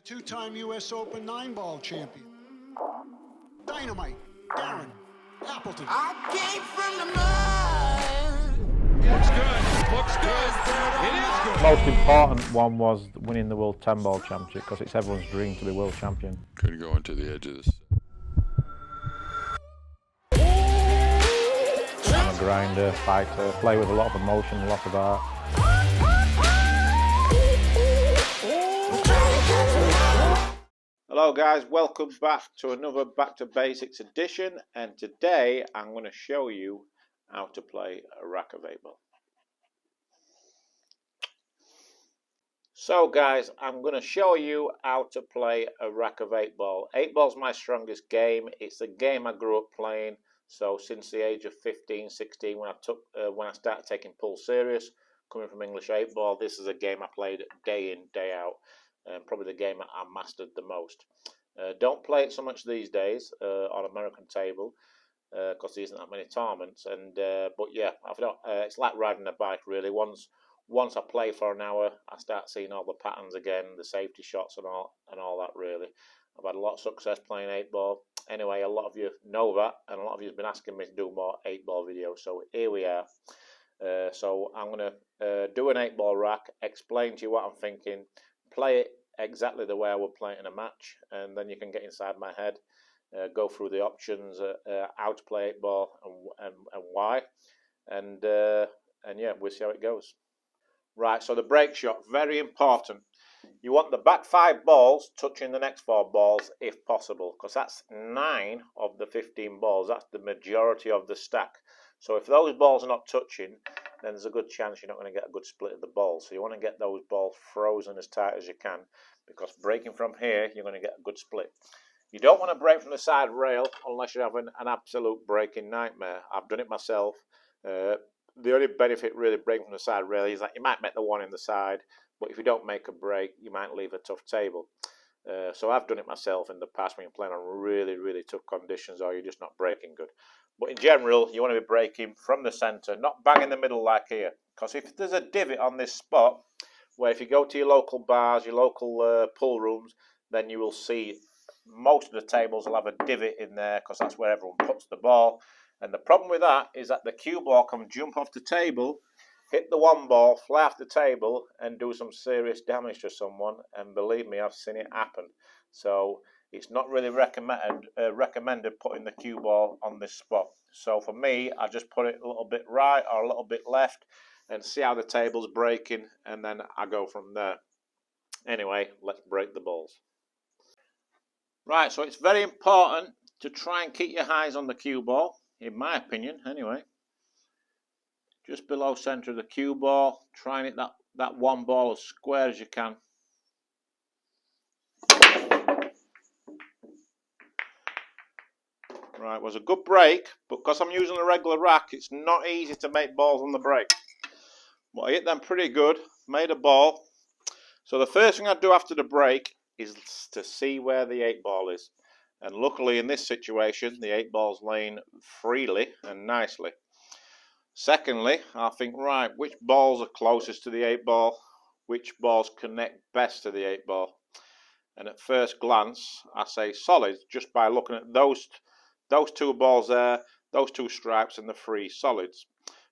Two-time U.S. Open 9-ball champion. Dynamite, Darren, Appleton. I came from the mud. Looks good. Looks good. It is good. Most important one was winning the World 10-ball championship because it's everyone's dream to be world champion. Couldn't go into the edge of this. I'm a grinder, fighter, play with a lot of emotion, a lot of art. Hello guys, welcome back to another Back to Basics edition, and today I'm going to show you how to play a rack of 8-ball. So guys, I'm going to show you how to play a rack of 8-ball. 8-ball's my strongest game. It's a game I grew up playing, so since the age of 15, 16 when I started taking pool serious, coming from English 8-ball, this is a game I played day in, day out. Probably the game I mastered the most. Don't play it so much these days on American table because there isn't that many tournaments. But yeah, it's like riding a bike really. Once I play for an hour, I start seeing all the patterns again, the safety shots and all that really. I've had a lot of success playing 8-ball. Anyway, a lot of you know that, and a lot of you have been asking me to do more 8-ball videos. So here we are. So I'm going to do an 8-ball rack, explain to you what I'm thinking, play it exactly the way I would play it in a match, and then you can get inside my head, go through the options, how to play 8-ball and why, and yeah, we'll see how it goes. Right, so the break shot, very important. You want the back 5 balls touching the next 4 balls if possible, because that's 9 of the 15 balls. That's the majority of the stack. So if those balls are not touching, then there's a good chance you're not going to get a good split of the balls. So you want to get those balls frozen as tight as you can, because breaking from here, you're going to get a good split. You don't want to break from the side rail unless you're having an absolute breaking nightmare. I've done it myself. The only benefit really breaking from the side rail is that you might make the one in the side, but if you don't make a break, you might leave a tough table. So I've done it myself in the past when you're playing on really, really tough conditions or you're just not breaking good. But in general, you want to be breaking from the centre, not bang in the middle like here. Because if there's a divot on this spot, where if you go to your local bars, your local pool rooms, then you will see most of the tables will have a divot in there because that's where everyone puts the ball. And the problem with that is that the cue ball can jump off the table, hit the one ball, fly off the table, and do some serious damage to someone. And believe me, I've seen it happen. So it's not really recommended putting the cue ball on this spot. So for me, I just put it a little bit right or a little bit left and see how the table's breaking, and then I go from there. Anyway, let's break the balls. Right, so it's very important to try and keep your eyes on the cue ball, in my opinion, anyway. Just below centre of the cue ball, try and hit that one ball as square as you can. Right, was a good break, but because I'm using a regular rack, it's not easy to make balls on the break. But I hit them pretty good, made a ball. So the first thing I do after the break is to see where the 8-ball is. And luckily in this situation, the 8-ball's laying freely and nicely. Secondly, I think, right, which balls are closest to the 8-ball? Which balls connect best to the 8-ball? And at first glance, I say solids just by looking at those 2 balls there, those 2 stripes and the 3 solids.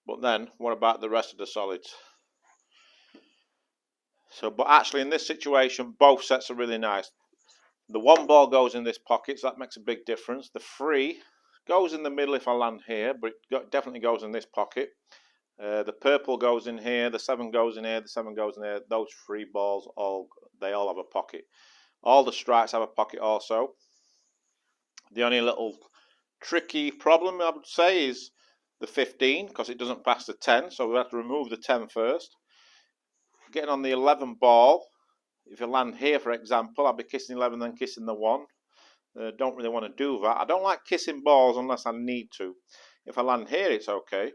But then, what about the rest of the solids? So, but actually in this situation, both sets are really nice. The 1 ball goes in this pocket, so that makes a big difference. The 3 goes in the middle if I land here, but it definitely goes in this pocket. The purple goes in here, the 7 goes in here, the 7 goes in here. Those 3 balls, they all have a pocket. All the stripes have a pocket also. The only little tricky problem I would say is the 15, because it doesn't pass the 10, so we have to remove the 10 first. Getting on the 11 ball, if you land here for example, I'll be kissing 11 then kissing the 1. Don't really want to do that. I don't like kissing balls unless I need to. If I land here it's okay.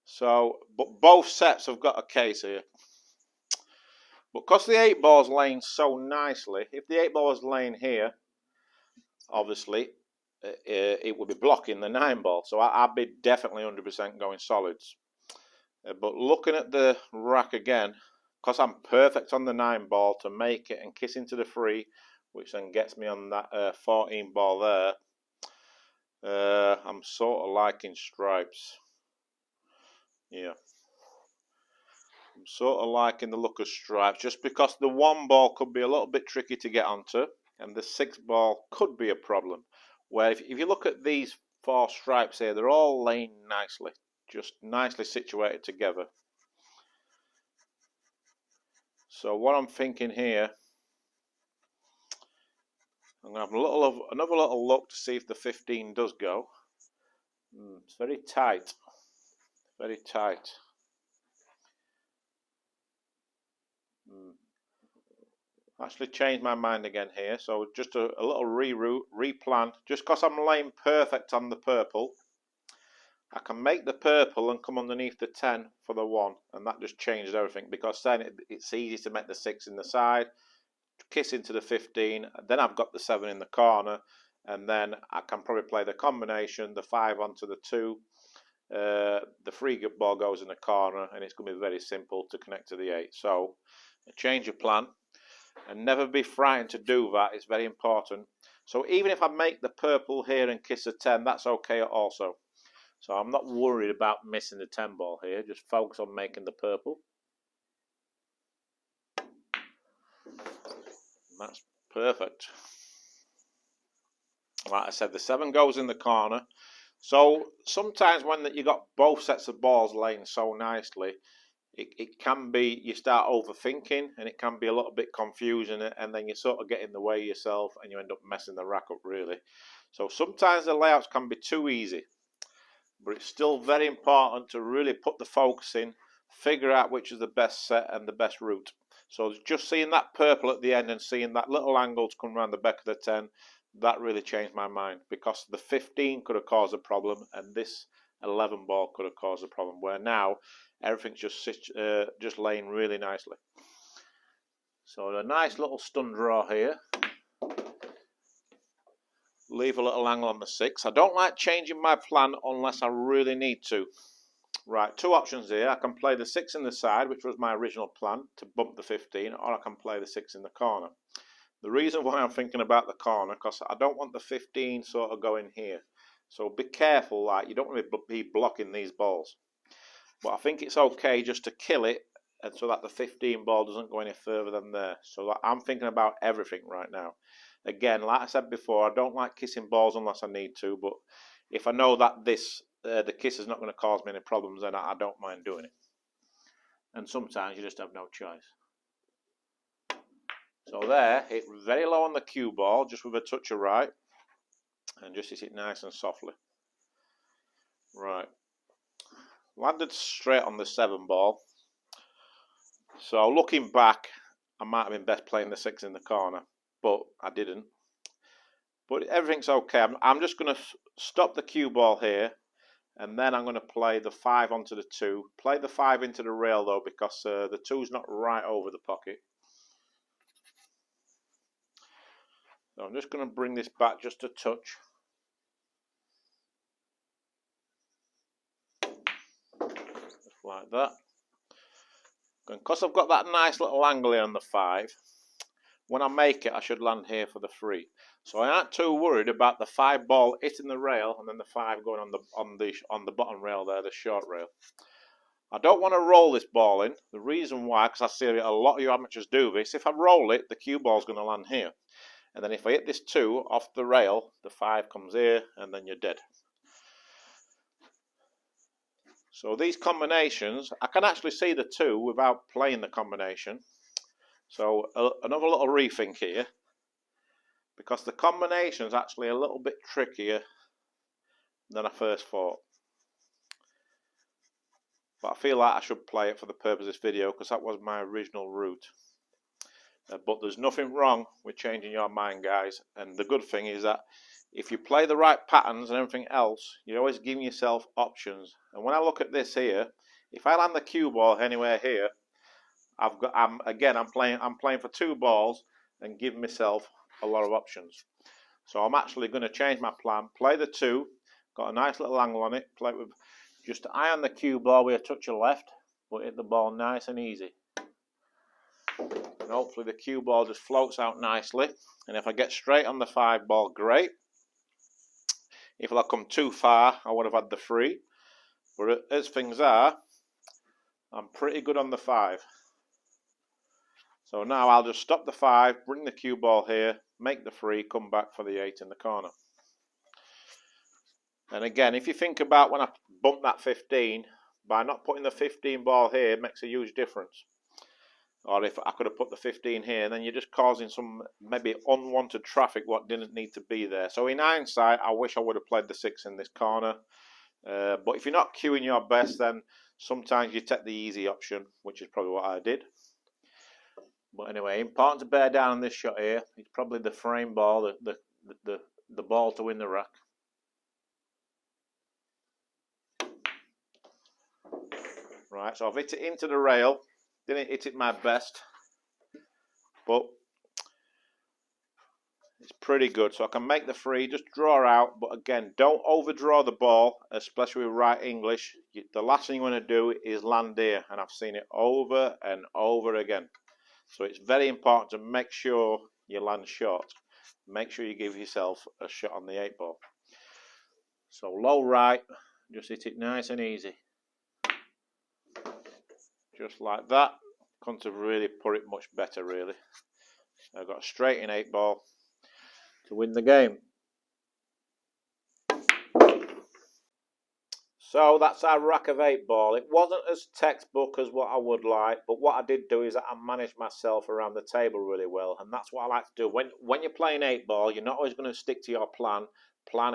So, but both sets have got a case here. But because the 8-ball's laying so nicely, if the 8-ball was laying here, obviously it would be blocking the 9-ball. So I'd be definitely 100% going solids. But looking at the rack again, because I'm perfect on the 9 ball to make it and kiss into the 3, which then gets me on that 14 ball there. I'm sort of liking stripes. Yeah. I'm sort of liking the look of stripes, just because the 1 ball could be a little bit tricky to get onto, and the 6 ball could be a problem. Where if you look at these 4 stripes here, they're all laying nicely, just nicely situated together. So what I'm thinking here, I'm going to have another little look to see if the 15 does go. It's very tight, very tight. Actually changed my mind again here, so just a little reroute, replan. Just because I'm laying perfect on the purple, I can make the purple and come underneath the 10 for the 1, and that just changes everything, because then it's easy to make the 6 in the side, kiss into the 15, then I've got the 7 in the corner, and then I can probably play the combination, the 5 onto the 2, the 3 ball goes in the corner, and it's going to be very simple to connect to the 8. So a change of plan, and never be frightened to do that. It's very important. So even if I make the purple here and kiss a 10, that's okay also. So I'm not worried about missing the 10 ball here, just focus on making the purple. That's perfect. Like I said, the 7 goes in the corner. So sometimes when you got both sets of balls laying so nicely, it can be, you start overthinking, and it can be a little bit confusing, and then you sort of get in the way yourself and you end up messing the rack up really. So sometimes the layouts can be too easy, but it's still very important to really put the focus in, figure out which is the best set and the best route. So just seeing that purple at the end and seeing that little angle to come around the back of the 10, that really changed my mind, because the 15 could have caused a problem and this 11 ball could have caused a problem, where now everything's just laying really nicely. So a nice little stun draw here. Leave a little angle on the 6. I don't like changing my plan unless I really need to. Right, 2 options here. I can play the 6 in the side, which was my original plan, to bump the 15, or I can play the 6 in the corner. The reason why I'm thinking about the corner, because I don't want the 15 sort of going here. So be careful, like, you don't want to be blocking these balls. But I think it's okay just to kill it, and so that the 15 ball doesn't go any further than there. So I'm thinking about everything right now. Again, like I said before, I don't like kissing balls unless I need to, but if I know that the kiss is not going to cause me any problems, then I don't mind doing it. And sometimes you just have no choice. So there, hit very low on the cue ball, just with a touch of right, and just hit it nice and softly. Right. Landed straight on the 7 ball. So looking back, I might have been best playing the 6 in the corner, but I didn't. But everything's okay. I'm just going to stop the cue ball here, and then I'm going to play the 5 onto the 2. Play the 5 into the rail though, because the 2's not right over the pocket. So I'm just going to bring this back just a touch. Just like that. And because I've got that nice little angle here on the 5, when I make it I should land here for the 3. So I aren't too worried about the 5 ball hitting the rail and then the 5 going on the bottom rail there, the short rail. I don't want to roll this ball in. The reason why, because I see a lot of you amateurs do this, if I roll it, the cue ball's going to land here. And then if I hit this 2 off the rail, the 5 comes here and then you're dead. So these combinations, I can actually see the 2 without playing the combination. So another little rethink here, because the combination is actually a little bit trickier than I first thought. But I feel like I should play it for the purpose of this video, because that was my original route. But there's nothing wrong with changing your mind, guys. And the good thing is that if you play the right patterns and everything else, you're always giving yourself options. And when I look at this here, if I land the cue ball anywhere here, I'm playing for 2 balls and give myself a lot of options. So I'm actually going to change my plan. Play the 2, got a nice little angle on it. Play it with just eye on the cue ball with a touch of left, but hit the ball nice and easy. hopefully the cue ball just floats out nicely. And if I get straight on the 5 ball, great. If I come too far, I would have had the 3. But as things are, I'm pretty good on the 5. So now I'll just stop the 5, bring the cue ball here, make the 3, come back for the 8 in the corner. And again, if you think about when I bump that 15, by not putting the 15 ball here, it makes a huge difference. Or if I could have put the 15 here, then you're just causing some maybe unwanted traffic what didn't need to be there. So in hindsight, I wish I would have played the 6 in this corner. But if you're not cueing your best, then sometimes you take the easy option, which is probably what I did. But anyway, important to bear down on this shot here. It's probably the frame ball, the ball to win the rack. Right, so I've hit it into the rail. Didn't hit it my best, but it's pretty good. So I can make the 3, just draw out. But again, don't overdraw the ball, especially with right English. The last thing you want to do is land here, and I've seen it over and over again. So it's very important to make sure you land short. Make sure you give yourself a shot on the 8 ball. So low right, just hit it nice and easy. Just like that. Couldn't have really put it much better, really. I've got a straight in 8 ball to win the game. So that's our rack of 8 ball. It wasn't as textbook as what I would like, but what I did do is that I managed myself around the table really well, and that's what I like to do. When you're playing 8 ball, you're not always going to stick to your plan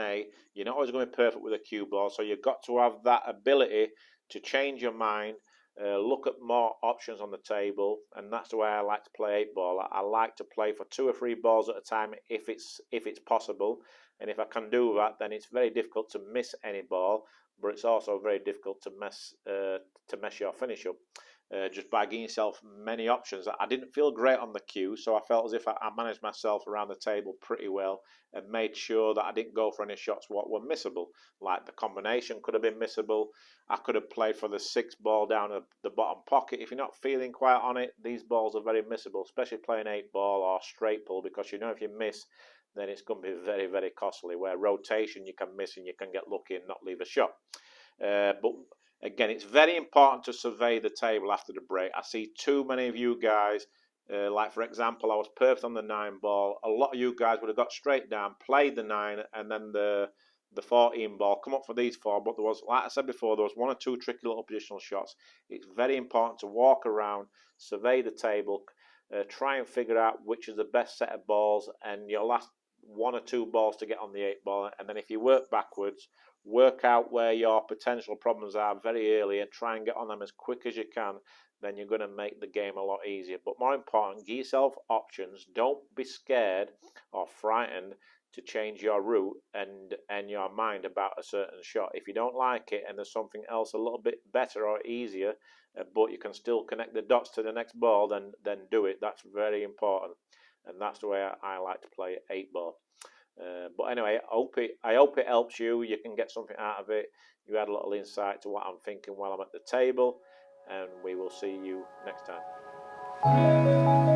A. You're not always going to be perfect with a cue ball, so you've got to have that ability to change your mind, look at more options on the table, and that's the way I like to play 8 ball. I like to play for 2 or 3 balls at a time if it's possible, and if I can do that, then it's very difficult to miss any ball. But it's also very difficult to mess your finish up just by giving yourself many options. I didn't feel great on the cue, so I felt as if I managed myself around the table pretty well and made sure that I didn't go for any shots what were missable. Like the combination could have been missable. I could have played for the 6 ball down at the bottom pocket. If you're not feeling quite on it, these balls are very missable, especially playing 8 ball or straight pull, because you know if you miss, then it's going to be very, very costly. Where rotation you can miss and you can get lucky and not leave a shot. But again, it's very important to survey the table after the break. I see too many of you guys, like for example, I was perfect on the 9 ball. A lot of you guys would have got straight down, played the 9, and then the 14 ball, come up for these 4. But there was, like I said before, there was 1 or 2 tricky little positional shots. It's very important to walk around, survey the table, try and figure out which is the best set of balls, and your last 1 or 2 balls to get on the 8 ball, and then if you work backwards, work out where your potential problems are very early and try and get on them as quick as you can. Then you're going to make the game a lot easier. But more important, give yourself options. Don't be scared or frightened to change your route and your mind about a certain shot. If you don't like it and there's something else a little bit better or easier, but you can still connect the dots to the next ball, then do it. That's very important. And that's the way I like to play 8 ball. But anyway, I hope it helps you. You can get something out of it. You had a little insight to what I'm thinking while I'm at the table. And we will see you next time.